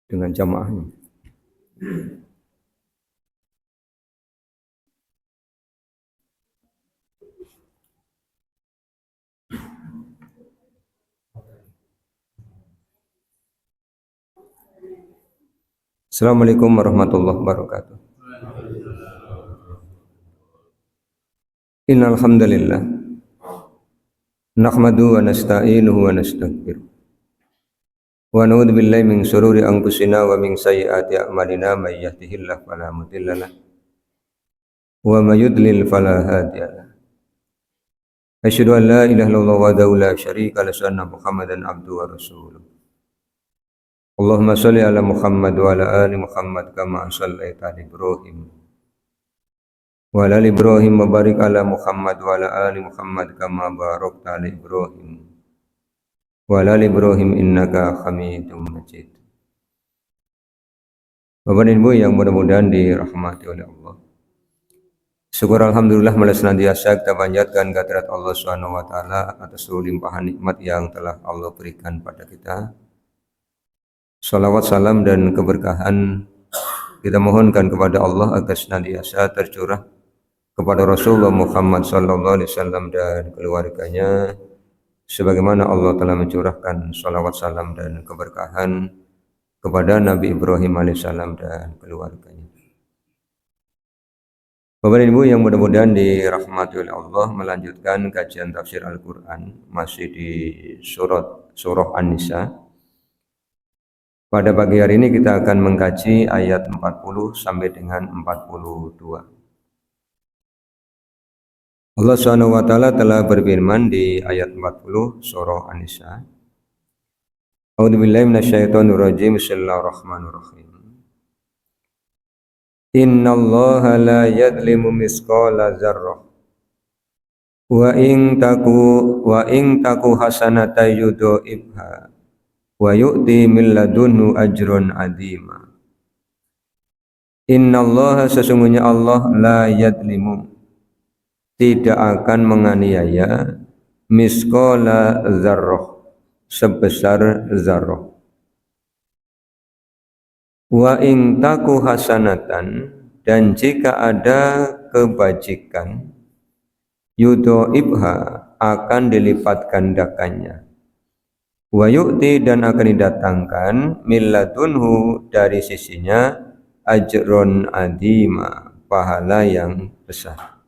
dengan jamaahnya. Assalamualaikum warahmatullahi wabarakatuh. Innal hamdalillah nahmaduhu wa nasta'inuhu wa nastaghfiruh. Wa na'udzu billahi min shururi anfusina wa min sayyiati a'malina may yahdihillahu fala mudhillalah wa may yudlil fala hadiyalah. Asyhadu an la ilaha illallah wahdahu la syarika lahu wa anna Muhammadan abduhu wa rasuluh. Allahumma shalli ala Muhammad wa ala ali Muhammad kama shallaita ala Ibrahim wa ala ali Ibrahim wa barik ala Muhammad wa ala ali Muhammad kama barakta ala Ibrahim wa ala ali Ibrahim innaka Hamidum Majid. Bapak dan Ibu yang mudah-mudahan dirahmati oleh Allah. Syukur alhamdulillah malah senantiasa kita panjatkan kehadirat Allah Subhanahu wa taala atas seluruh limpahan nikmat yang telah Allah berikan pada kita. Salawat, salam dan keberkahan kita mohonkan kepada Allah agar senantiasa tercurah kepada Rasulullah Muhammad sallallahu alaihi wasallam dan keluarganya sebagaimana Allah telah mencurahkan salawat, salam dan keberkahan kepada Nabi Ibrahim alaihissalam dan keluarganya. Bapak dan Ibu yang mudah-mudahan dirahmati oleh Allah, melanjutkan kajian tafsir Al-Quran masih di surah An-Nisa. Pada pagi hari ini kita akan mengkaji ayat 40 sampai dengan 42. Allah Subhanahu wa taala telah berfirman di ayat 40 surah An-Nisa. A'udzubillahi minasyaitonir rajim. Bismillahirrahmanirrahim. Innallaha la yadlimu misqala dzarrah wa in taku hasanatan yudha'ibha wa yu'ti min ladunhu ajrun 'azima. Innallaha sesungguhnya Allah la yadlimu tidak akan menganiaya misqala dzarrah sebesar zarrah. Wa in taku hasanatan dan jika ada kebajikan yudha'ibha akan dilipat gandakannya. Wa yu'ti dan akan didatangkan min ladunhu dari sisinya ajrun 'azima pahala yang besar.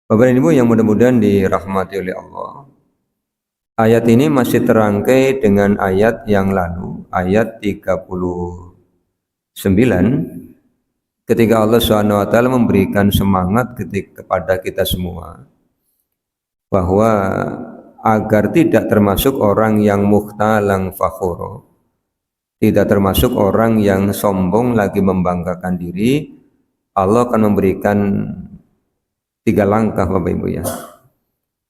Bapak dan Ibu yang mudah-mudahan dirahmati oleh Allah. Ayat ini masih terangkai dengan ayat yang lalu, ayat 39, ketika Allah SWT memberikan semangat kepada kita semua bahwa agar tidak termasuk orang yang mukhtalang fakhuro, tidak termasuk orang yang sombong lagi membanggakan diri, Allah akan memberikan 3 langkah Bapak Ibu ya.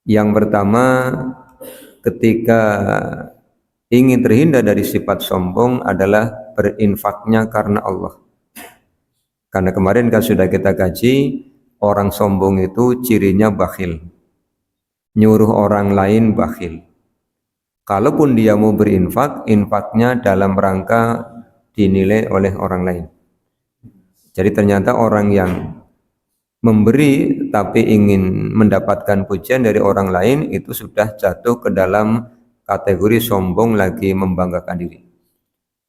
Yang pertama, ketika ingin terhindar dari sifat sombong adalah berinfaknya karena Allah. Karena kemarin kan sudah kita kaji, orang sombong itu cirinya bakhil, nyuruh orang lain bakhil. Kalaupun dia mau berinfak, infaknya dalam rangka dinilai oleh orang lain. Jadi ternyata orang yang memberi tapi ingin mendapatkan pujian dari orang lain itu sudah jatuh ke dalam kategori sombong lagi membanggakan diri.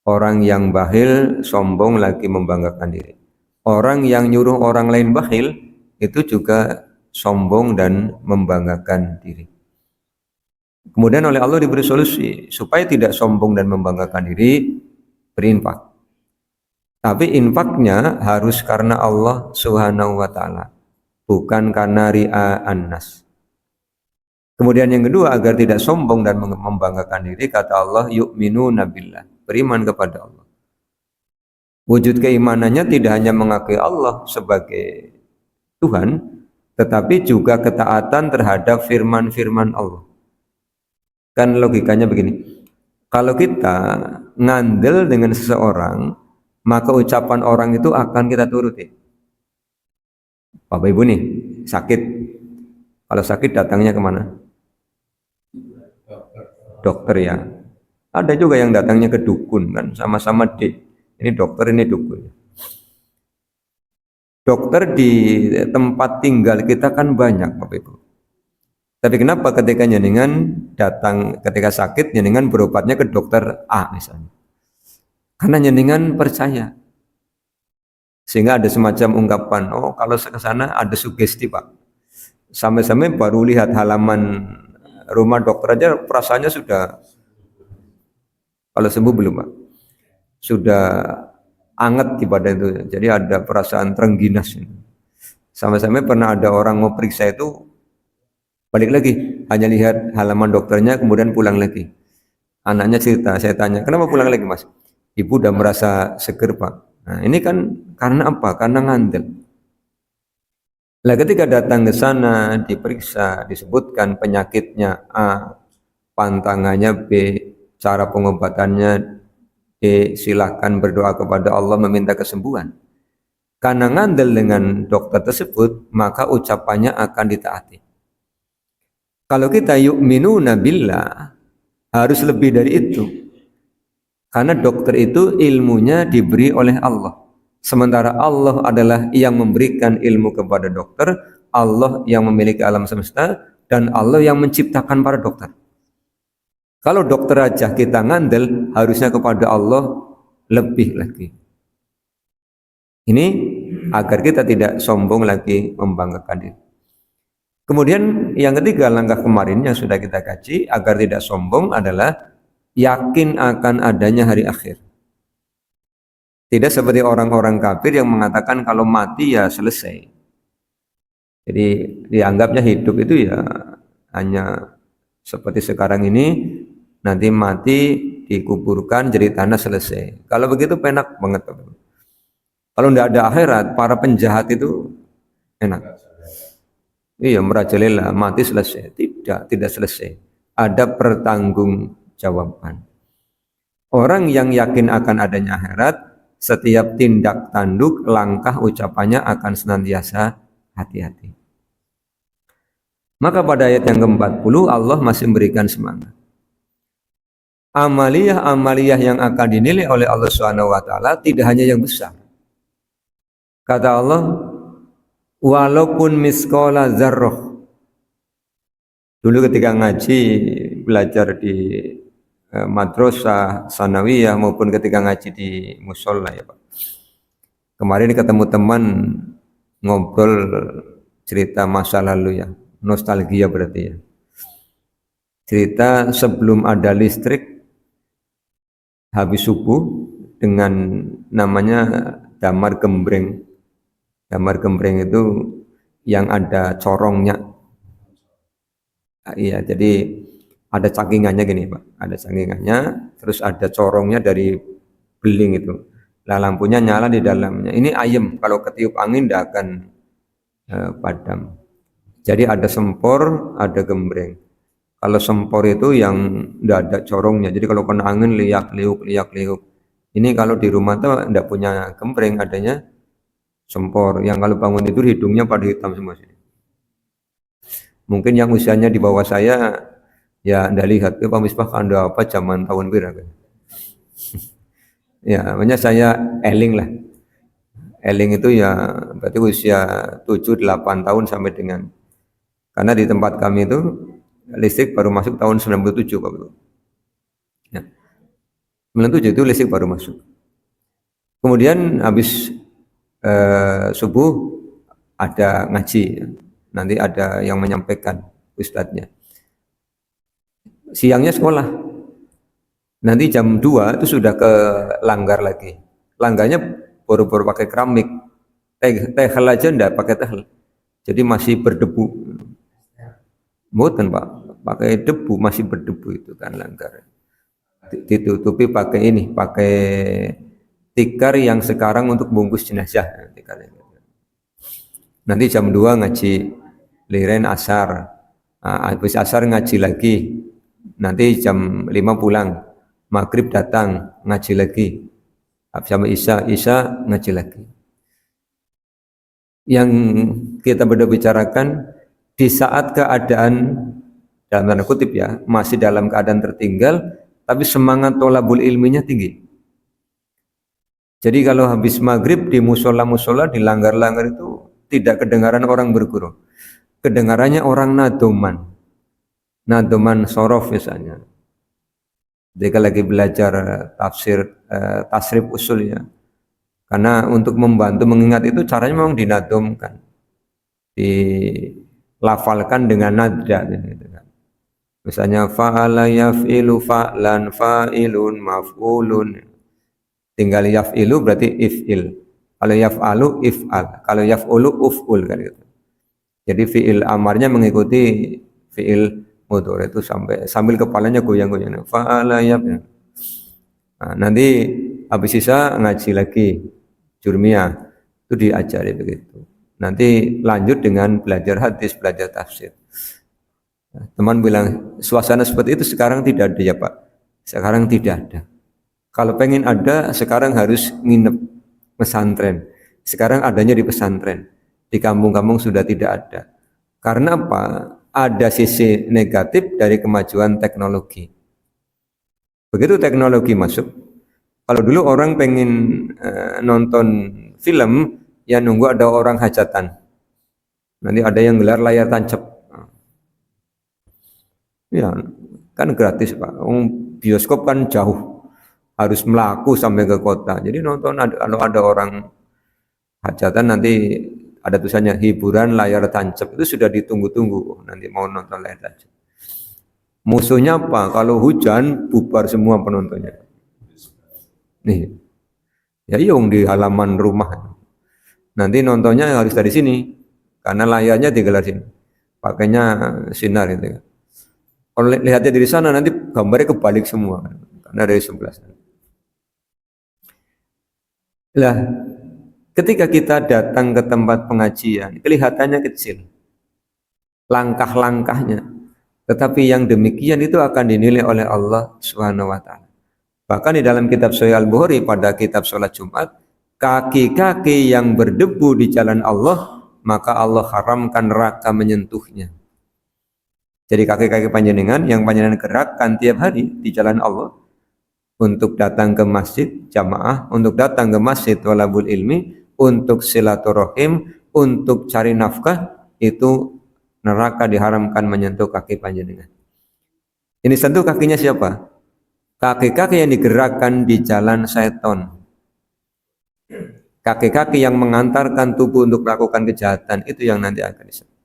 Orang yang bakhil sombong lagi membanggakan diri. Orang yang nyuruh orang lain bakhil itu juga sombong dan membanggakan diri. Kemudian oleh Allah diberi solusi supaya tidak sombong dan membanggakan diri, berinfak. Tapi infaknya harus karena Allah Subhanahu wa taala, bukan karena ri'a annas. Kemudian yang kedua, agar tidak sombong dan membanggakan diri, kata Allah, yu'minuna billah, beriman kepada Allah. Wujud keimanannya tidak hanya mengakui Allah sebagai Tuhan, tetapi juga ketaatan terhadap firman-firman Allah. Kan logikanya begini, kalau kita ngandel dengan seseorang, maka ucapan orang itu akan kita turuti. Bapak Ibu nih, sakit. Kalau sakit datangnya kemana? Dokter ya. Ada juga yang datangnya ke dukun kan, sama-sama D. Ini dokter, ini dukun. Dokter di tempat tinggal kita kan banyak, Bapak Ibu. Tapi kenapa ketika jenengan datang ketika sakit, jenengan berobatnya ke dokter A misalnya? Karena jenengan percaya. Sehingga ada semacam ungkapan, oh kalau ke sana ada sugesti Pak. Sampai-sampai baru lihat halaman rumah dokter aja perasaannya sudah, kalau sembuh belum Pak, sudah anget di badan itu. Jadi ada perasaan terengginas. Sampai-sampai pernah ada orang mau periksa itu, balik lagi, hanya lihat halaman dokternya kemudian pulang lagi. Anaknya cerita, saya tanya, kenapa pulang lagi Mas? Ibu udah merasa seger Pak. Nah ini kan karena apa? Karena ngandel. Nah ketika datang ke sana diperiksa, disebutkan penyakitnya A, pantangannya B, cara pengobatannya D, silakan berdoa kepada Allah meminta kesembuhan. Karena ngandel dengan dokter tersebut, maka ucapannya akan ditaati. Kalau kita yu'minuna billah, harus lebih dari itu. Karena dokter itu ilmunya diberi oleh Allah. Sementara Allah adalah yang memberikan ilmu kepada dokter, Allah yang memiliki alam semesta, dan Allah yang menciptakan para dokter. Kalau dokter aja kita ngandel, harusnya kepada Allah lebih lagi. Ini agar kita tidak sombong lagi membanggakan diri. Kemudian yang ketiga, langkah kemarin yang sudah kita kaji agar tidak sombong adalah yakin akan adanya hari akhir. Tidak seperti orang-orang kafir yang mengatakan kalau mati ya selesai. Jadi dianggapnya hidup itu ya hanya seperti sekarang ini, nanti mati dikuburkan jadi tanah selesai. Kalau begitu penak banget. Kalau tidak ada akhirat, para penjahat itu enak. Iya, merajalela, mati selesai. Tidak selesai. Ada pertanggungjawaban. Orang yang yakin akan adanya akhirat, setiap tindak tanduk, langkah ucapannya akan senantiasa hati-hati. Maka pada ayat yang ke-40 Allah masih memberikan semangat. Amaliyah-amaliyah yang akan dinilai oleh Allah SWT tidak hanya yang besar. Kata Allah, walaupun miskola zarroh. Dulu ketika ngaji, belajar di madrasah, sanawiyah maupun ketika ngaji di musola ya Pak. Kemarin ketemu teman ngobrol cerita masa lalu ya, nostalgia berarti ya. Cerita sebelum ada listrik, habis subuh dengan namanya damar gembreng. Damar gembreng itu yang ada corongnya. Iya, jadi ada cakingannya gini Pak, ada cakingannya, terus ada corongnya dari beling itu. Lah lampunya nyala di dalamnya. Ini ayam, kalau ketiup angin tidak akan padam. Jadi ada sempor, ada gembreng. Kalau sempor itu yang tidak ada corongnya. Jadi kalau kena angin liak-liuk. Ini kalau di rumah tuh tidak punya gembreng, adanya sempor. Yang kalau bangun tidur hidungnya pada hitam semua sini. Mungkin yang usianya di bawah saya ya anda lihat, Pak Misbah Anda apa zaman tahun berapa? Ya, makanya saya eling lah. Eling itu ya berarti usia 7-8 tahun sampai dengan, karena di tempat kami itu listrik baru masuk tahun 97 Pak. Ya. 97 itu listrik baru masuk. Kemudian habis subuh ada ngaji, nanti ada yang menyampaikan ustadznya. Siangnya sekolah, nanti jam 2 itu sudah ke langgar lagi. Langgarnya baru pakai keramik, tehel aja enggak pakai tehel, jadi masih berdebu. Mboten Pak, pakai debu, masih berdebu itu kan langgar. Ditutupi pakai ini, pakai tikar yang sekarang untuk bungkus jenazah. Nanti jam 2 ngaji liren asar, habis asar ngaji lagi, nanti jam 5 pulang, maghrib datang ngaji lagi, sama isya ngaji lagi. Yang kita bicarakan di saat keadaan dalam tanda kutip ya masih dalam keadaan tertinggal, tapi semangat tolabul ilminya tinggi. Jadi kalau habis maghrib di musola-musola, di langgar-langgar itu tidak kedengaran orang berguru. Kedengarannya orang nadoman. Nadoman sorof misalnya. Jika lagi belajar tafsir, tasrif usulnya. Karena untuk membantu mengingat itu caranya memang dinadomkan. Dilafalkan dengan nadja. Gitu kan. Misalnya fa'ala yaf'ilu fa'lan fa'ilun maf'ulun. Tinggal yaf'ilu berarti if'il. Kalau yaf'alu if'al. Kalau yaf'ulu uf'ul kan gitu. Jadi fi'il amarnya mengikuti fi'il mudhari itu sambil kepalanya goyang-goyang. Fa'ala yaf'il. Nah, nanti habis sisa ngaji lagi jurmiyah itu diajari begitu. Nanti lanjut dengan belajar hadis, belajar tafsir. Nah, teman bilang suasana seperti itu sekarang tidak ada ya Pak. Sekarang tidak ada. Kalau pengen ada, sekarang harus nginep pesantren. Sekarang adanya di pesantren. Di kampung-kampung sudah tidak ada. Karena apa? Ada sisi negatif dari kemajuan teknologi. Begitu teknologi masuk, kalau dulu orang pengen nonton film, ya nunggu ada orang hajatan. Nanti ada yang gelar layar tancap. Ya, kan gratis Pak. Bioskop kan jauh. Harus melaku sampai ke kota. Jadi nonton kalau ada orang hajatan nanti ada tulisannya hiburan layar tancap itu sudah ditunggu-tunggu. Nanti mau nonton layar tancap. Musuhnya apa? Kalau hujan bubar semua penontonnya. Nih, ya yung di halaman rumah. Nanti nontonnya harus dari sini karena layarnya digelar sini. Pakainya sinar gitu. Kalau lihatnya dari sana nanti gambarnya kebalik semua karena dari sebelah sana. Lah, ketika kita datang ke tempat pengajian, kelihatannya kecil. Langkah-langkahnya. Tetapi yang demikian itu akan dinilai oleh Allah Subhanahu wa taala. Bahkan di dalam kitab Sahih Al-Bukhari pada kitab salat Jumat, kaki-kaki yang berdebu di jalan Allah, maka Allah haramkan neraka menyentuhnya. Jadi kaki-kaki panjenengan yang panjenengan gerakkan tiap hari di jalan Allah untuk datang ke masjid jamaah, untuk datang ke masjid thalabul ilmi, untuk silaturahim, untuk cari nafkah, itu neraka diharamkan menyentuh kaki panjenengan. Ini sentuh kakinya siapa? Kaki-kaki yang digerakkan di jalan setan. Kaki-kaki yang mengantarkan tubuh untuk melakukan kejahatan, itu yang nanti akan disebut.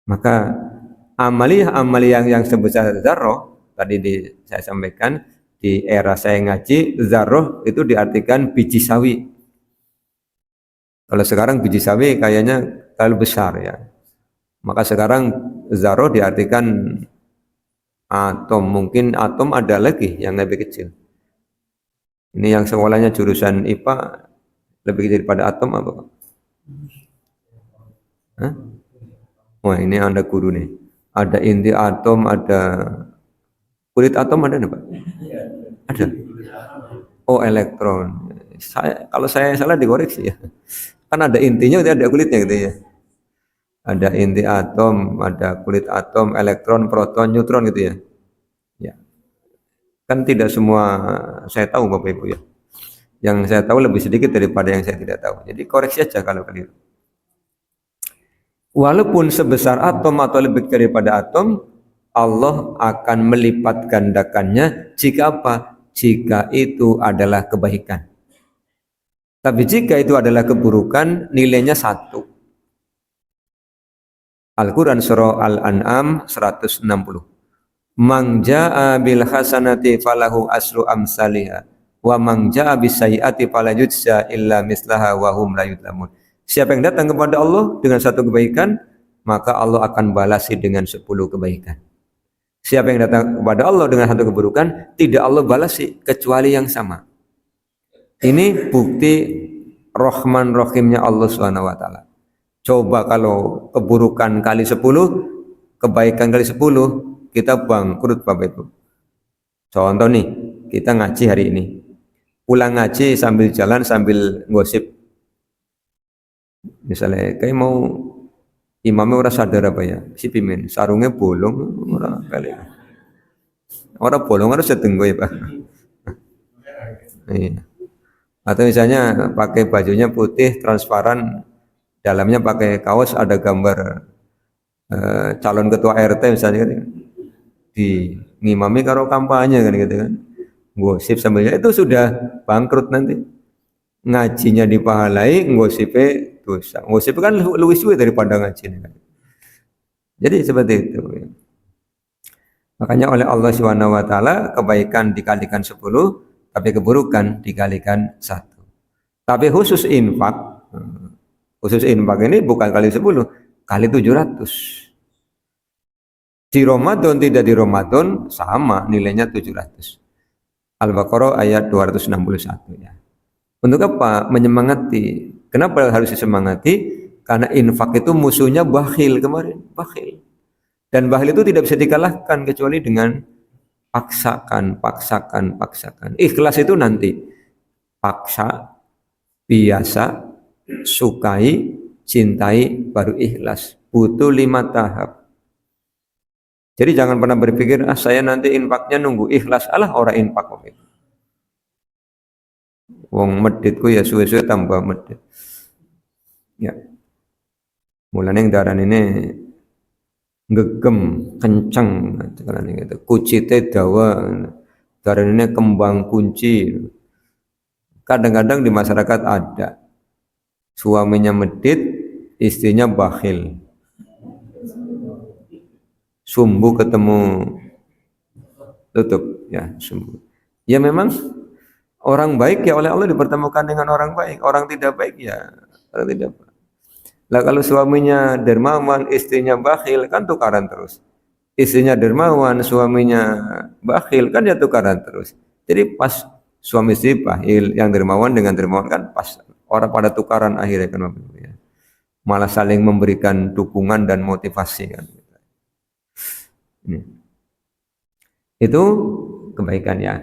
Maka amaliyah yang sebesar zarroh, tadi saya sampaikan, di era saya ngaji, zarroh itu diartikan biji sawi. Kalau sekarang biji sawi kayaknya terlalu besar ya. Maka sekarang zarroh diartikan atom. Mungkin atom ada lagi yang lebih kecil. Ini yang sekolahnya jurusan IPA lebih kecil daripada atom apa Pak? Hah? Wah ini Anda guru nih. Ada inti atom, ada kulit atom ada nih Pak? Ada. Oh elektron. Kalau saya salah dikoreksi ya. Kan ada intinya, ada kulitnya gitu ya. Ada inti atom, ada kulit atom, elektron, proton, neutron gitu ya. Ya. Kan tidak semua saya tahu Bapak Ibu ya. Yang saya tahu lebih sedikit daripada yang saya tidak tahu. Jadi koreksi aja kalau keliru. Walaupun sebesar atom atau lebih daripada atom, Allah akan melipat gandakannya jika apa? Jika itu adalah kebaikan. Tapi jika itu adalah keburukan, nilainya 1. Al-Quran surah Al-An'am 160. Man ja'a bil hasanati falahu asru amsalihha wa man ja'a bis sayyi'ati fala yujza illa mislaha wa hum la yudlamun. Siapa yang datang kepada Allah dengan satu kebaikan, maka Allah akan balasi dengan 10 kebaikan. Siapa yang datang kepada Allah dengan satu keburukan, tidak Allah balasi kecuali yang sama. Ini bukti Rahman Rahimnya Allah Subhanahu wa taala. Coba kalau keburukan kali 10, kebaikan kali 10, kita bangkrut Bapak Ibu. Contoh nih, kita ngaji hari ini. Pulang ngaji sambil jalan sambil gosip. Misalnya kayak mau imamnya orang sadar apa ya? Si pimen, sarungnya bolong orang kali. Orang bolong harus setenggo ya Pak. Iya. Atau misalnya pakai bajunya putih transparan, dalamnya pakai kaos ada gambar calon ketua RT misalnya kan, di ngimami karo kampanye kan gitu kan. Gosip sambilnya itu sudah bangkrut nanti. Ngajinya dipahalai, ngosipnya dosa. Ngosip kan lebih suwe daripada ngaji kan. Jadi seperti itu. Makanya oleh Allah Subhanahu wa taala kebaikan dikalikan 10, tapi keburukan dikalikan 1. Tapi khusus infak ini bukan kali 10, kali 700. Di Ramadan tidak di Ramadan sama nilainya 700. Al-Baqarah ayat 261 ya. Untuk apa? Menyemangati. Kenapa harus disemangati? Karena infak itu musuhnya bakhil kemarin, bakhil. Dan bakhil itu tidak bisa dikalahkan kecuali dengan paksakan. Ikhlas itu nanti paksa, biasa, sukai, cintai, baru ikhlas. Butuh 5 tahap. Jadi jangan pernah berpikir, saya nanti infaknya nunggu ikhlas. Alah orang infak kok itu. Wong meditku ya suwe-suwe tambah medit. Ya. Mulane yang daran ini gegem, kenceng, sekarang ini gitu. Kucite dawa, daran ini kembang kunci. Kadang-kadang di masyarakat ada suaminya medit, istrinya bakhil. Sumbu ketemu tutup, ya sumbu. Ya memang orang baik ya oleh Allah dipertemukan dengan orang baik, orang tidak baik ya orang tidak baik. Lah kalau suaminya dermawan, istrinya bakhil kan tukaran terus. Istrinya dermawan, suaminya bakhil kan ya tukaran terus. Jadi pas suami istri bakhil, yang dermawan dengan dermawan kan pas orang pada tukaran akhirnya kan ya. Malah saling memberikan dukungan dan motivasi kan. Itu kebaikan ya.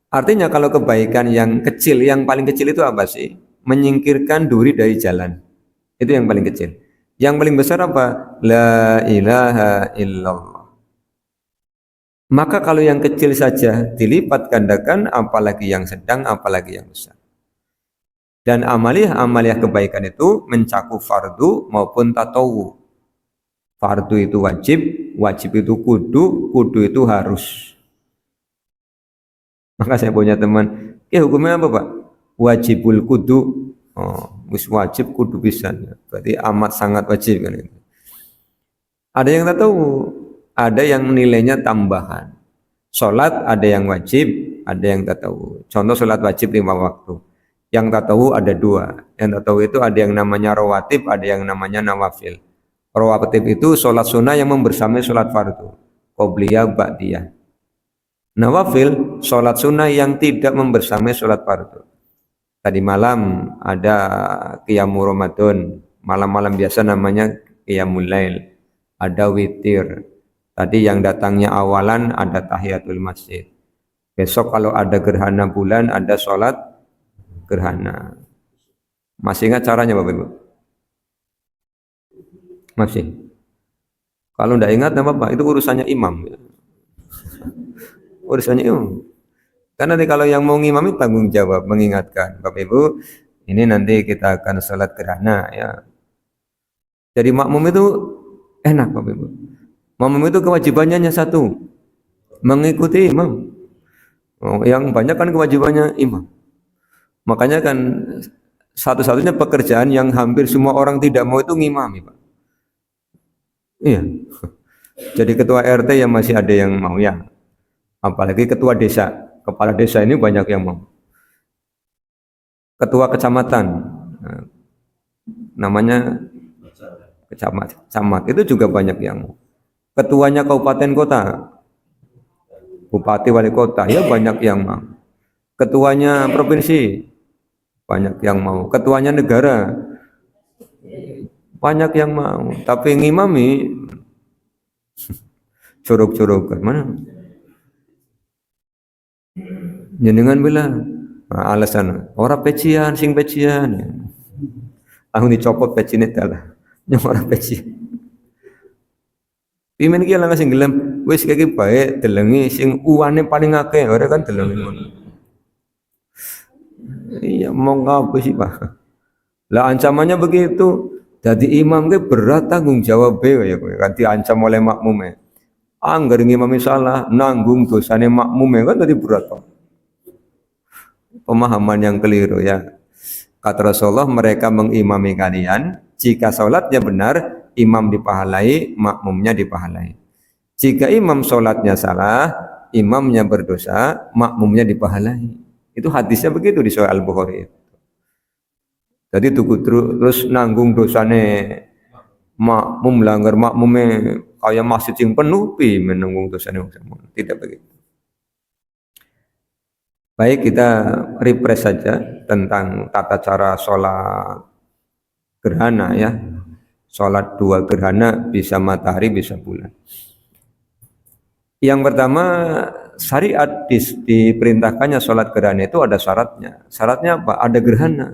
Artinya kalau kebaikan yang kecil, yang paling kecil itu apa sih? Menyingkirkan duri dari jalan. Itu yang paling kecil. Yang paling besar apa? La ilaha illallah. Maka kalau yang kecil saja dilipat gandakan, apalagi yang sedang, apalagi yang besar. Dan amaliah kebaikan itu mencakup fardu maupun tatawu. Fardu itu wajib, wajib itu kudu, kudu itu harus. Maka saya punya teman, hukumnya apa Pak? Wajibul kudu, wis wajib kudu bisa. Berarti amat sangat wajib kan itu. Ada yang tak tahu, ada yang nilainya tambahan. Sholat ada yang wajib, ada yang tak tahu. Contoh sholat wajib 5 waktu. Yang tak tahu ada 2. Yang tak tahu itu ada yang namanya rawatib, ada yang namanya nawafil. Rawatib itu sholat sunnah yang membersamai sholat fardu, qobliyah, ba'diyah. Nawafil, sholat sunnah yang tidak membersamai sholat fardu. Tadi malam ada qiyamul Ramadan, malam-malam biasa namanya qiyamul lail. Ada witir. Tadi yang datangnya awalan ada tahiyatul masjid. Besok kalau ada gerhana bulan ada sholat gerhana. Masih ingat caranya Bapak Ibu? Masih. Kalau tidak ingat apa apa, itu urusannya imam. Urusannya imam. Karena nanti kalau yang mau ngimami tanggung jawab mengingatkan Bapak Ibu, ini nanti kita akan sholat gerhana ya. Jadi makmum itu enak Bapak Ibu. Makmum itu kewajibannya hanya satu, mengikuti imam. Yang banyak kan kewajibannya imam. Makanya kan satu-satunya pekerjaan yang hampir semua orang tidak mau itu ngimami Pak. Iya. Jadi ketua RT yang masih ada yang mau ya. Apalagi ketua desa, kepala desa ini banyak yang mau. Ketua kecamatan, namanya camat itu juga banyak yang mau. Ketuanya kabupaten kota, bupati wali kota, ya banyak yang mau. Ketuanya provinsi, banyak yang mau. Ketuanya negara, banyak yang mau. Tapi ngimami curug-curugan mana? Jenengan bilang alasan orang pecian, sing pecian. Aku dicopot pecine dalah, nyong orang pecian. Pimen iki lah sing gelem wis iki bae delengi sing uwane paling akeh ora kan delengi ngono. Iya mau ngapa sih Pak? Lah ancamannya begitu. Jadi imam ke berat tanggung jawab ya kan diancam oleh makmumnya. Angger ngimami salah nanggung dosane makmumnya kan tadi berat Pak. Pemahaman yang keliru ya. Kata Rasulullah mereka mengimami kalian jika sholatnya benar imam dipahalai makmumnya dipahalai. Jika imam sholatnya salah imamnya berdosa makmumnya dipahalai. Itu hadisnya begitu di Sahih Al-Bukhari. Jadi terus nanggung dosane makmum langgar makmumnya kayak masjid yang penuh pi menanggung dosane tidak begitu. Baik kita refresh saja tentang tata cara sholat gerhana ya. Sholat dua gerhana bisa matahari bisa bulan. Yang pertama syariat diperintahkannya sholat gerhana itu ada syaratnya. Syaratnya apa? Ada gerhana.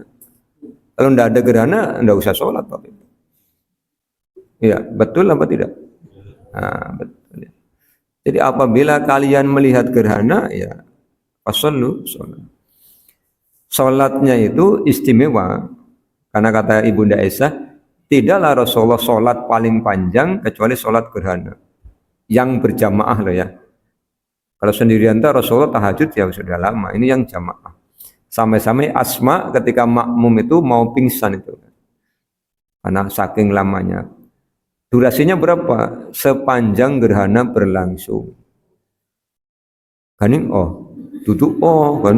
Kalau tidak ada gerhana tidak usah sholat Bapak. Iya betul apa tidak? Nah, betul. Jadi apabila kalian melihat gerhana ya Fasallu sholat. Sholatnya itu istimewa karena kata Ibunda Aisyah tidaklah Rasulullah sholat paling panjang kecuali sholat gerhana yang berjamaah loh ya. Kalau sendirian tuh Rasulullah tahajud ya sudah lama. Ini yang jamaah. Sampai-sampai Asma ketika makmum itu mau pingsan itu karena saking lamanya. Durasinya berapa? Sepanjang gerhana berlangsung. Kan duduk kan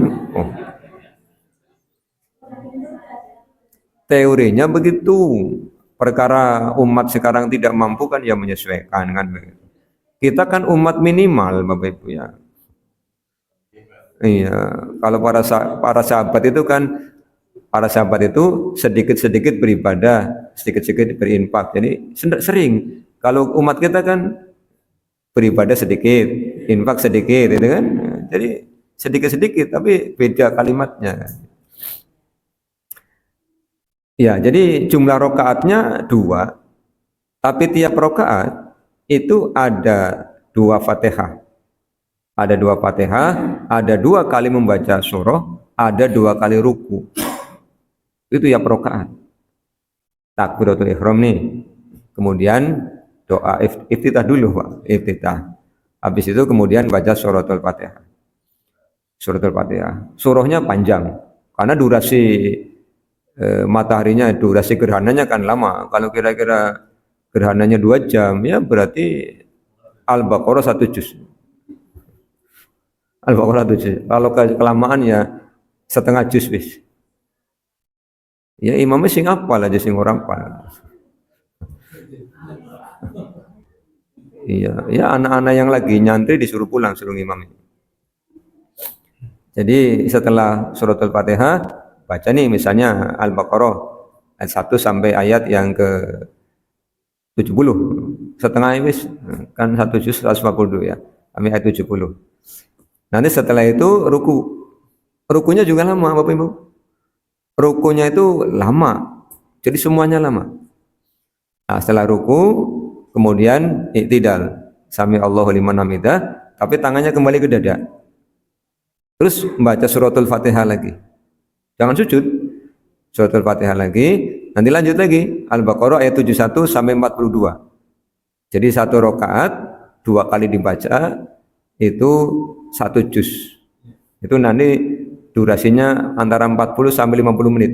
teorinya begitu. Perkara umat sekarang tidak mampu kan ya menyesuaikan kan. Kita kan umat minimal Bapak Ibu ya. Iya, kalau para sahabat itu kan sedikit-sedikit beribadah, sedikit-sedikit berinfak. Jadi sering kalau umat kita kan beribadah sedikit, infak sedikit gitu kan. Jadi sedikit-sedikit tapi beda kalimatnya. Ya, jadi jumlah rokaatnya 2, tapi tiap rokaat itu ada 2 Fatihah. Ada 2 Fatihah, ada 2 kali membaca surah, ada 2 kali ruku. Itu ya rokaat. Takbiratul ihram nih. Kemudian doa iftitah dulu Pak, iftitah. Habis itu kemudian baca suratul Fatihah. Suratul Fatihah. Surahnya panjang karena durasi mataharinya, durasi gerhananya kan lama. Kalau kira-kira gerhananya 2 jam ya berarti Al-Baqarah 1 juz. Al-Baqarah 1 juz. Kalau kelamaan ya setengah juz wis. Ya imamnya sing apal aja sing orang apal. Iya, ya anak-anak yang lagi nyantri disuruh pulang suruh imam. Jadi setelah suratul Fatihah baca nih misalnya Al-Baqarah ayat 1 sampai ayat yang ke 70. Setengah wis kan 1 juz 142 ya. Sampai ayat 70. Nanti setelah itu ruku. Rukunya juga lama Bapak Ibu. Rukunya itu lama. Jadi semuanya lama. Nah, setelah ruku kemudian i'tidal. Sami Allahu liman hamidah, tapi tangannya kembali ke dada. Terus membaca suratul Fatihah lagi. Jangan sujud. Suratul Fatihah lagi, nanti lanjut lagi Al-Baqarah ayat 71 sampai 42. Jadi 1 rakaat 2 kali dibaca itu 1 juz. Itu nanti durasinya antara 40 sampai 50 menit.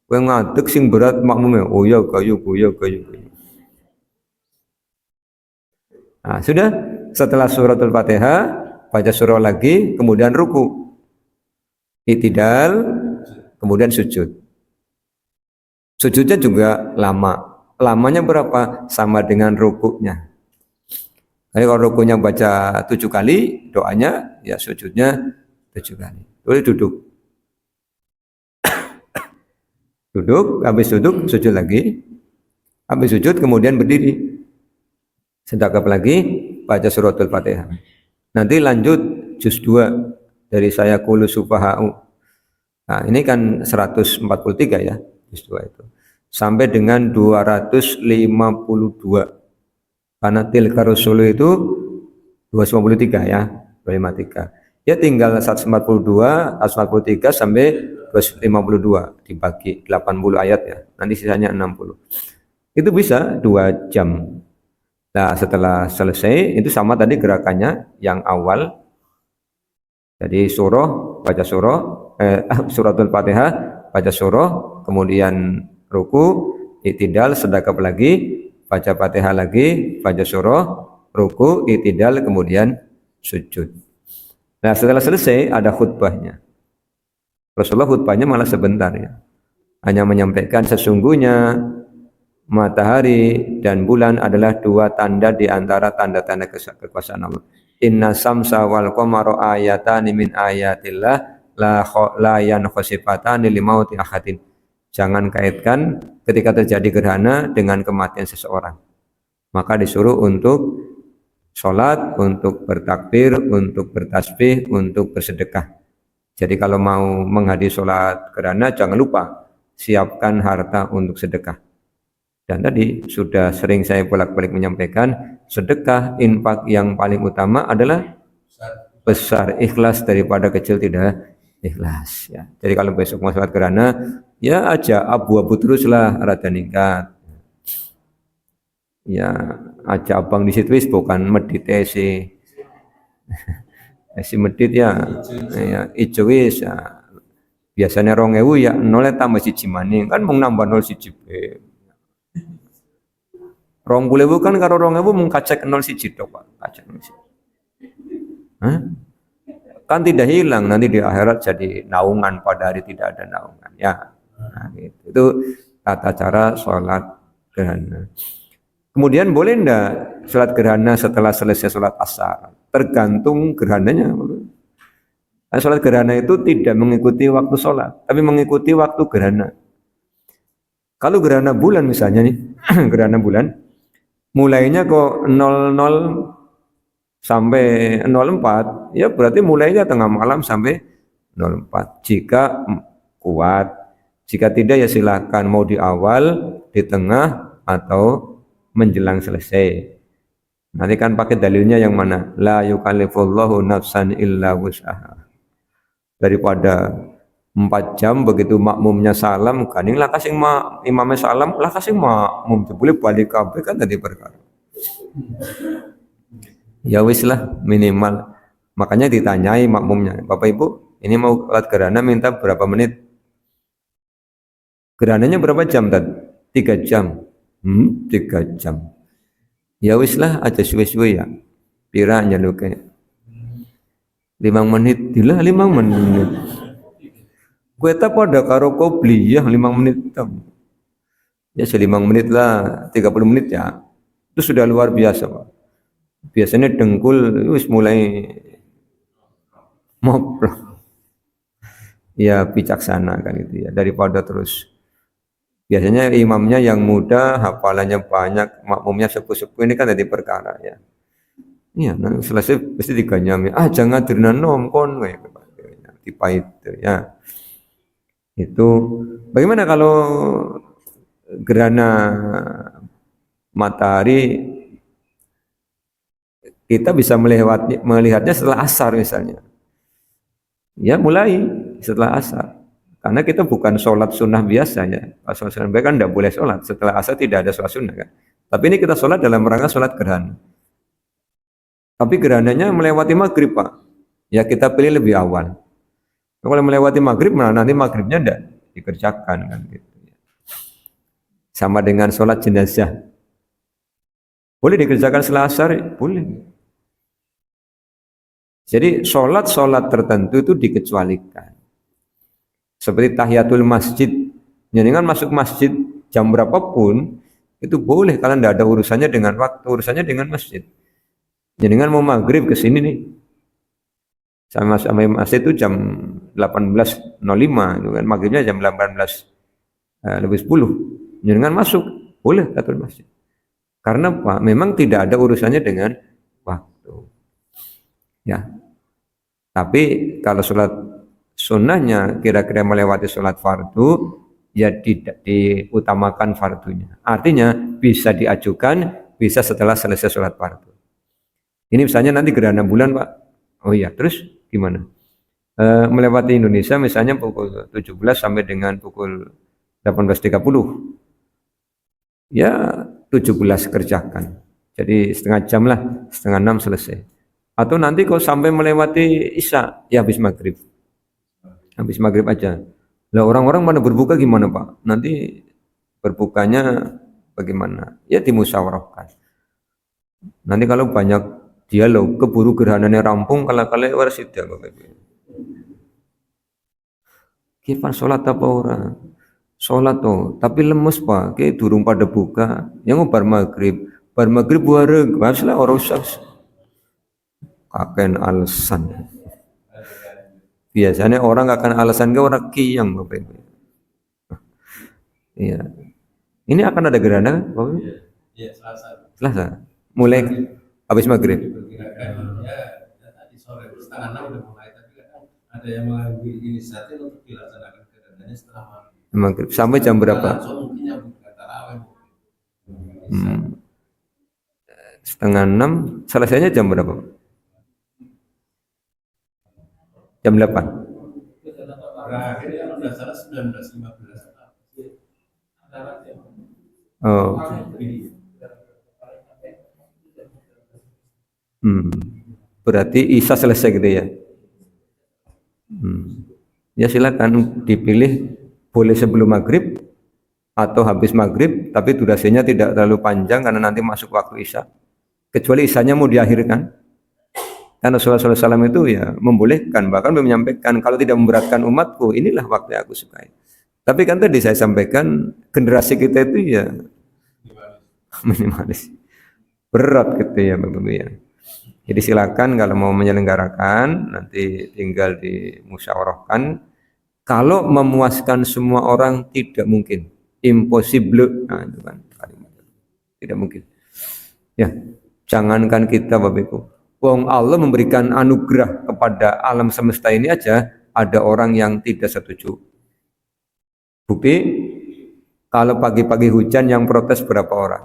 Kowe ngadeg sing berat makmumnya. Oh ya gayu. Nah, sudah setelah suratul Fatihah baca surah lagi, kemudian ruku, i'tidal, kemudian sujud. Sujudnya juga lama. Lamanya berapa? Sama dengan rukunya. Jadi kalau rukunya baca 7 kali, doanya ya sujudnya 7 kali. Boleh duduk. Duduk, habis duduk, sujud lagi. Habis sujud kemudian berdiri. Sedekap lagi, baca suratul Fatihah. Nanti lanjut juz 2 dari saya qulu sufaha'u. Nah, ini kan 143 ya, juz 2 itu. Sampai dengan 252. Karena tilka rusulu itu 253 ya, 253. Ya tinggal 142, 143 sampai 252 dibagi 80 ayat ya. Nanti sisanya 60. Itu bisa 2 jam. Nah, setelah selesai itu sama tadi gerakannya yang awal. Jadi baca surah, suratul Fatihah, baca surah, kemudian ruku, i'tidal, sedekap lagi, baca Fatihah lagi, baca surah, ruku, i'tidal, kemudian sujud. Nah, setelah selesai ada khutbahnya. Rasulullah khutbahnya malah sebentar ya. Hanya menyampaikan sesungguhnya matahari dan bulan adalah dua tanda di antara tanda-tanda kekuasaan Allah. Inna samsa wal qamara ayatani min ayatillah la yankhasifatani limauti ahadin. Jangan kaitkan ketika terjadi gerhana dengan kematian seseorang. Maka disuruh untuk sholat, untuk bertakbir, untuk bertasbih, untuk bersedekah. Jadi kalau mau menghadiri sholat gerhana jangan lupa siapkan harta untuk sedekah. Dan tadi sudah sering saya bolak-balik menyampaikan, sedekah infak yang paling utama adalah besar ikhlas daripada kecil tidak ikhlas ya. Jadi kalau besok mau sholat gerhana ya aja abu-abu teruslah rada ningkat. Ya aja abang di situ bukan meditasi. Si medit ya ijo wis ya. Biasanya 2000 ya 0 tambah 1 maning kan mung nambah 0 1. 20.000 kan karo 2000 mung kacek 0 1 tok Pak. Kacek 0 1. Kan tidak hilang nanti di akhirat jadi naungan pada hari tidak ada naungan ya. Nah, gitu. Itu tata cara sholat gerhana. Kemudian boleh enggak sholat gerhana setelah selesai sholat asar? Tergantung gerhananya. Nah, sholat gerhana itu tidak mengikuti waktu sholat, tapi mengikuti waktu gerhana. Kalau gerhana bulan misalnya nih, gerhana bulan, mulainya kok 00 sampai 04, ya berarti mulainya tengah malam sampai 04. Jika kuat, jika tidak ya silakan mau di awal, di tengah, atau menjelang selesai. Nanti kan pakai dalilnya yang mana? La yukallifullahu nafsan illa wus'aha. Daripada 4 jam begitu makmumnya salam, kaning lah kasing imamnya salam, lah kasing makmum boleh balik kabeh kan tadi perkara. Ya wis lah minimal. Makanya ditanyai makmumnya, Bapak Ibu, ini mau sholat gerhana minta berapa menit? Gerhananya berapa jam tadi? 3 jam. 3 jam. Ya wis lah aja suwe-suwe ya. Pira nyaluke. 5 menit, dilah 5 menit. Kue tak pada karo kopli ya 5 menit. Ya 5 menit lah, 30 menit ya. Itu sudah luar biasa, Pak. Biasanya dengkul wis mulai mobrok. Ya bijaksana kan itu ya daripada terus. Biasanya imamnya yang muda, hafalannya banyak, makmumnya sepuh-sepuh ini kan jadi perkara ya. Iya, nah selesai pasti diganyami. Jangan dirna nom kon dipait ya. Itu bagaimana kalau gerhana matahari kita bisa melihatnya setelah asar misalnya. Ya mulai setelah asar. Karena kita bukan sholat sunnah biasanya. Pas sholat sunnah kan tidak boleh sholat. Setelah asar tidak ada sholat sunnah kan. Tapi ini kita sholat dalam rangka sholat gerhana. Tapi gerhananya melewati maghrib Pak. Ya kita pilih lebih awal. Kalau melewati maghrib, nah nanti maghribnya tidak dikerjakan kan gitu. Sama dengan sholat jenazah. Boleh dikerjakan setelah asar? Boleh. Jadi sholat tertentu itu dikecualikan. Seperti tahiyatul masjid, jenengan masuk masjid jam berapapun itu boleh kalau tidak ada urusannya dengan waktu, urusannya dengan masjid. Jenengan mau maghrib ke sini nih, sama masjid itu jam 18.05, itu kan maghribnya jam 18:10. Jenengan masuk boleh tahiyatul masjid. Karena Pak, memang tidak ada urusannya dengan waktu. Ya, tapi kalau sholat sunnahnya kira-kira melewati sholat fardu, ya tidak diutamakan fardunya. Artinya bisa diajukan, bisa setelah selesai sholat fardu. Ini misalnya nanti gerhana bulan Pak. Oh iya, terus gimana? Melewati Indonesia misalnya pukul 17 sampai dengan pukul 18.30. Ya 17 kerjakan. Jadi setengah jam lah, setengah 6 selesai. Atau nanti kau sampai melewati Isya, ya habis maghrib. Habis maghrib aja. Lah orang-orang mana berbuka gimana Pak? Nanti berbukanya bagaimana? Ya dimusyawarahkan. Nanti kalau banyak dialog, keburu gerhananya rampung, kalau waras itu Bapak Ibu. Kifan sholat apa orang? Sholat tuh, tapi lemes Pak, kayak durung pada buka, yang bar maghrib wareg, maslah orang usah akan alasan. Biasanya orang akan alasan ke orang kiyang Bapak Ibu. Iya. Ini akan ada gerhana Bapak Ibu? Iya, Selasa. Selasa. Mulai habis maghrib. Ya, tadi sore setengah 6 udah mulai, tapi ada yang mengambil inisiatif untuk dilaksanakan gerhananya setelah maghrib. Sampai jam berapa? Setengah 6. Selesainya jam berapa? Jam 8. Oh. Berarti Isya selesai gitu ya? Ya silakan dipilih, boleh sebelum maghrib atau habis maghrib, tapi durasinya tidak terlalu panjang karena nanti masuk waktu Isya. Kecuali Isyanya mau diakhirkan. Karena Rasulullah SAW itu ya membolehkan, bahkan menyampaikan kalau tidak memberatkan umatku, inilah waktu yang aku sukai. Tapi kan tadi saya sampaikan generasi kita itu ya minimalis, berat gitu ya Bapak-Ibu ya. Jadi silakan kalau mau menyelenggarakan nanti tinggal dimusyawarahkan. Kalau memuaskan semua orang tidak mungkin, impossible. Nah, itu kan tidak mungkin. Ya, jangankan kita Bapak Ibu. Wong Allah memberikan anugerah kepada alam semesta ini aja, ada orang yang tidak setuju. Bukti, kalau pagi-pagi hujan yang protes berapa orang?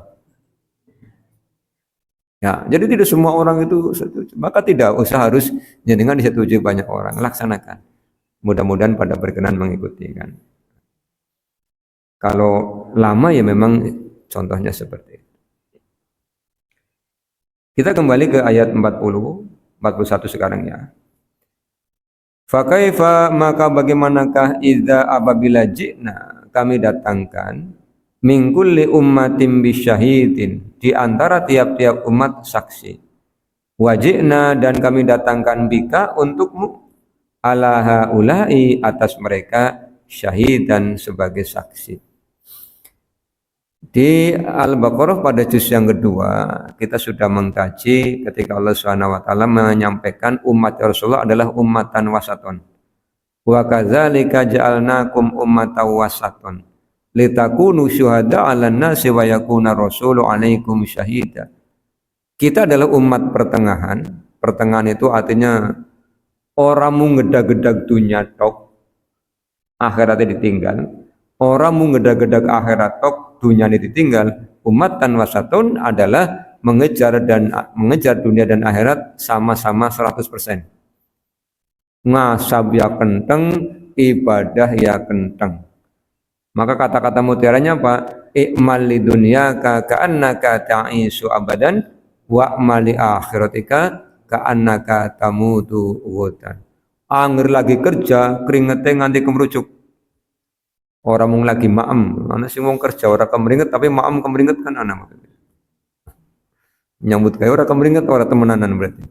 Ya, jadi tidak semua orang itu setuju. Maka tidak usah harus dengan disetujui banyak orang. Laksanakan. Mudah-mudahan pada berkenan mengikuti kan. Kalau lama ya memang contohnya seperti itu. Kita kembali ke ayat 41 sekarang ya. Fakaifa, maka bagaimanakah idza apabila ji'na, kami datangkan min kulli ummatin bisyahidin, di antara tiap-tiap umat saksi. Wajibna, dan kami datangkan bika untukmu, ala haula'i, atas mereka, syahidan, sebagai saksi. Di Al-Baqarah pada juz yang kedua kita sudah mengkaji ketika Allah Subhanahu wa taala menyampaikan umat Rasulullah adalah ummatan wasaton. Wa kadzalika ja'alnakum ummatan wasaton litakunu syuhada 'alan nasi wa yakuna rasulu 'alaikum syahida. Kita adalah umat pertengahan. Pertengahan itu artinya orang mu ngedag-gedag dunia tok, akhiratnya ditinggal. Orang mu ngedag-gedag akhirat tok, dunia ini ditinggal. Ummatan wasatun adalah mengejar dunia dan akhirat sama-sama 100%. Ngasab ya kenteng, ibadah ya kenteng. Maka kata-kata mutiaranya apa? I'mal li dunyaka ka'annaka ta'isu abadan wa'mal li akhiratika ka'annaka tamutu wutan. Angger lagi kerja, keringetnya nganti kemerucuk. Orang mung lagi maem, ana sing wong kerja ora kemringet tapi maem kemringet kan ana. Nyambut gawe ora kemringet ora temenanan berarti.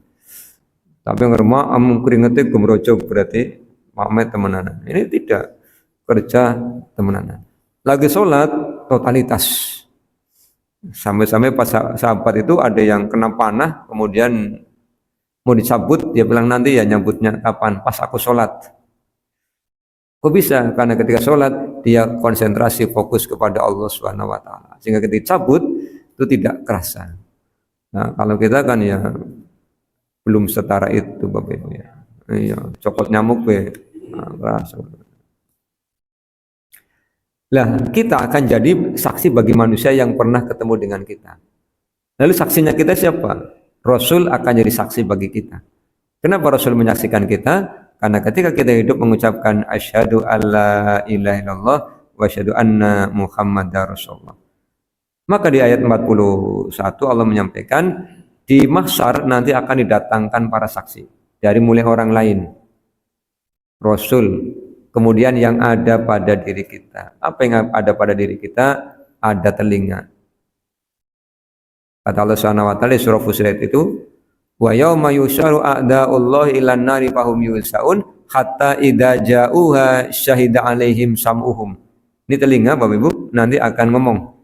Tapi yang maem keringetnya gemrojok berarti maem temenanan. Ini tidak kerja temenanan. Lagi sholat totalitas. Sampai-sampai pas sahabat itu ada yang kena panah kemudian mau dicabut, dia bilang nanti ya nyambutnya kapan? Pas aku sholat. Kok bisa? Karena ketika sholat dia konsentrasi fokus kepada Allah Subhanahu wa taala. Sehingga ketika cabut itu tidak kerasa. Nah, kalau kita kan ya belum setara itu Bapak Ibu ya. Iya, copot nyamuk be. Nah, kerasa. Lah, kita akan jadi saksi bagi manusia yang pernah ketemu dengan kita. Lalu saksinya kita siapa? Rasul akan jadi saksi bagi kita. Kenapa Rasul menyaksikan kita? Karena ketika kita hidup mengucapkan asyhadu alla ilaha illallah wa asyhadu anna muhammadar rasulullah. Maka di ayat 41 Allah menyampaikan di mahsyar nanti akan didatangkan para saksi dari mulai orang lain, Rasul, kemudian yang ada pada diri kita. Apa yang ada pada diri kita? Ada telinga. Kata Allah Subhanahu wa taala di surah Fussilat itu, wa yauma yusharu a'da'ullahi ilan nari fahum yulsaun hatta idza ja'uha syahida alaihim sam'uhum. Ini telinga Bapak Ibu nanti akan ngomong.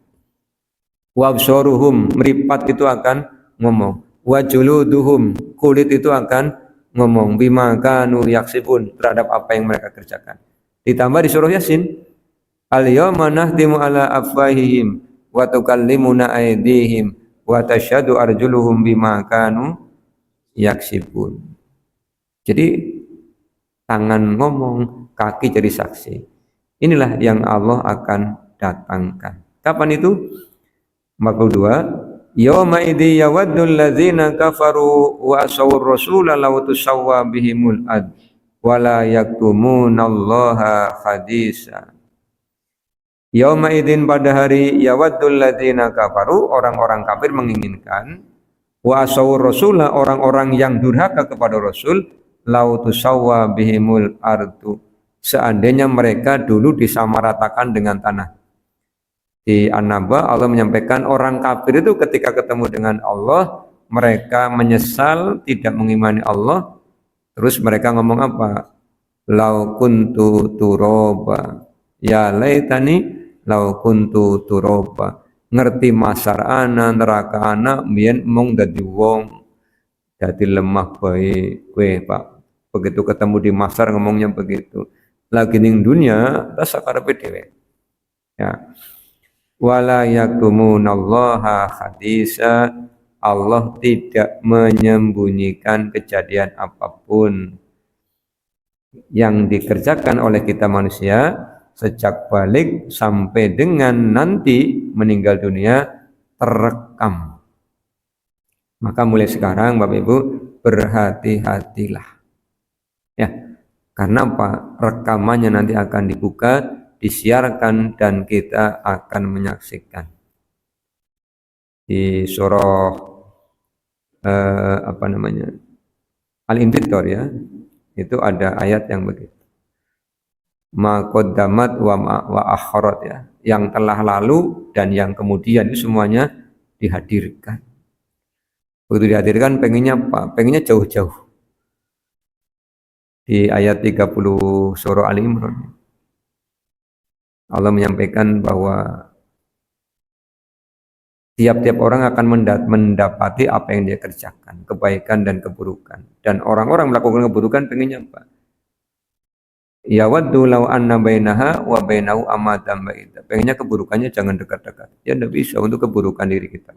Wa absaruhum, meripat itu akan ngomong. Wa juluduhum, kulit itu akan ngomong. Bima kanu yaksibun, terhadap apa yang mereka kerjakan. Ditambah di surah Yasin, al-yawma nahtimu ala afwahihim wa tukallimuna aydihim wa tashhadu arjuluhum bima kanu yaksibun. Jadi tangan ngomong, kaki jadi saksi. Inilah yang Allah akan datangkan. Kapan itu? 42. Yawma idzi yawaddul ladzina kafaru wa asawur rasula law tusawwa bihimul ad wa la yaktumunallaha hadisa. Yauma idzin, pada hari yawaddul ladzina kafaru, orang-orang kafir menginginkan, wa asawur rasula, orang-orang yang durhaka kepada Rasul, lau tusawwa bihimul ardu, seandainya mereka dulu disamaratakan dengan tanah. Di An-Naba Allah menyampaikan orang kafir itu ketika ketemu dengan Allah mereka menyesal tidak mengimani Allah, terus mereka ngomong apa? Lau kuntu turoba, ya laitani lau kuntu turoba, ngerti masar ana neraka ana mbiyen mung dadi wong dadi lemah bae kowe Pak. Begitu ketemu di masar ngomongnya begitu. Lagi ning dunia rasa karepe dhewe. Ya. Wala yaktumunallaha hadisa, Allah tidak menyembunyikan kejadian apapun yang dikerjakan oleh kita manusia sejak balik sampai dengan nanti meninggal dunia terekam. Maka mulai sekarang Bapak Ibu berhati-hatilah. Ya, karena apa? Rekamannya nanti akan dibuka, disiarkan, dan kita akan menyaksikan. Di surah Al-Infitor ya, itu ada ayat yang begitu. Ma qaddamat wa akharat ya, yang telah lalu dan yang kemudian itu semuanya dihadirkan. Begitu dihadirkan pengennya apa? Pengennya jauh-jauh. Di ayat 30 surah Ali Imran Allah menyampaikan bahwa tiap-tiap orang akan mendapati apa yang dia kerjakan, kebaikan dan keburukan. Dan orang-orang melakukan keburukan pengennya apa? Ya waddu law anna bainaha wa bainahu amadan ba'ida. Pengennya keburukannya jangan dekat-dekat. Ya tidak bisa untuk keburukan diri kita.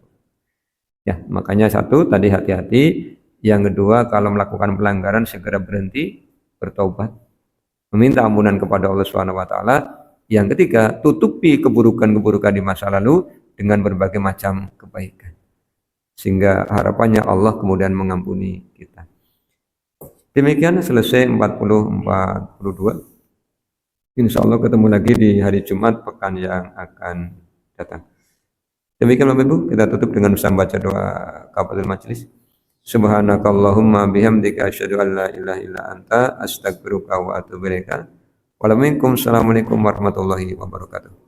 Ya, makanya satu tadi hati-hati. Yang kedua, kalau melakukan pelanggaran segera berhenti, bertaubat, meminta ampunan kepada Allah Subhanahu wa taala. Yang ketiga, tutupi keburukan-keburukan di masa lalu dengan berbagai macam kebaikan. Sehingga harapannya Allah kemudian mengampuni kita. Demikian selesai 40-42. Insya Allah ketemu lagi di hari Jumat pekan yang akan datang. Demikian Bapak Ibu, kita tutup dengan usaha baca doa kafaratul majelis. Subhanakallahumma bihamdika asyhadu an la ilaha illa anta astaghfiruka wa atubu ilaika. Wassalamualaikum warahmatullahi wabarakatuh.